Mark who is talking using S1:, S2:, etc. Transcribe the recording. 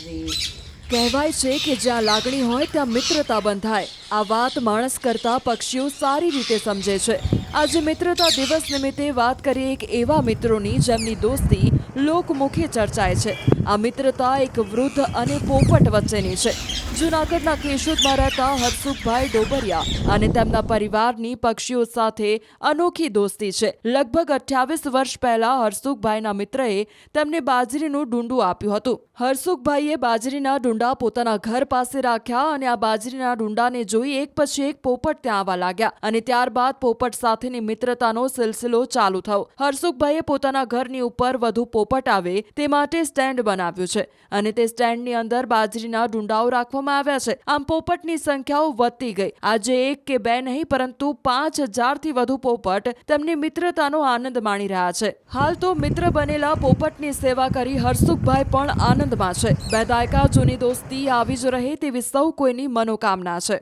S1: કહેવાય છે કે જ્યાં લાગણી હોય ત્યાં મિત્રતા બંધાય. આ વાત માણસ કરતા પક્ષીઓ સારી રીતે સમજે છે. આજે મિત્રતા દિવસ નિમિત્તે વાત કરીએ એક એવા મિત્રોની જેમની દોસ્તી લોકમુખે ચર્ચાય છે. આ મિત્રતા એક વૃદ્ધ અને પોપટ વચ્ચેની છે. જૂનાગઢના કેશોદમાં રહેતા હરસુખભાઈ ડોબરિયા અને તેમના પરિવારની પક્ષીઓ સાથે અનોખી દોસ્તી છે. લગભગ 28 વર્ષ પહેલા હરસુખભાઈના મિત્રએ તેમને બાજરીનું ડુંડું આપ્યું હતું. હરસુખભાઈએ બાજરીના ડુંડા પોતાના ઘર પાસે રાખ્યા અને આ બાજરીના ડુંડાને જોઈ એક પછી એક પોપટ ત્યાં આવવા લાગ્યા અને ત્યારબાદ પોપટ સાથેની મિત્રતાનો સિલસિલો ચાલુ થયો. હરસુખભાઈએ પોતાના ઘરની ઉપર વધુ પોપટ આવે તે માટે સ્ટેન્ડ બનાવ્યું છે અને તે સ્ટેન્ડની અંદર બાજરીના ડુંડાઓ રાખવામાં આવ્યા છે. આમ પોપટની સંખ્યાઓ વધતી ગઈ. આજે એક કે બે નહીં પરંતુ 5000થી વધુ પોપટ તેમની મિત્રતાનો આનંદ માણી રહ્યા છે. હાલ તો મિત્ર બનેલા પોપટની સેવા કરી હરસુખભાઈ પણ આનંદમાં છે. 2 દાયકા જૂની દોસ્તી આવી જ રહે તેવી સૌ કોઈની મનોકામના છે.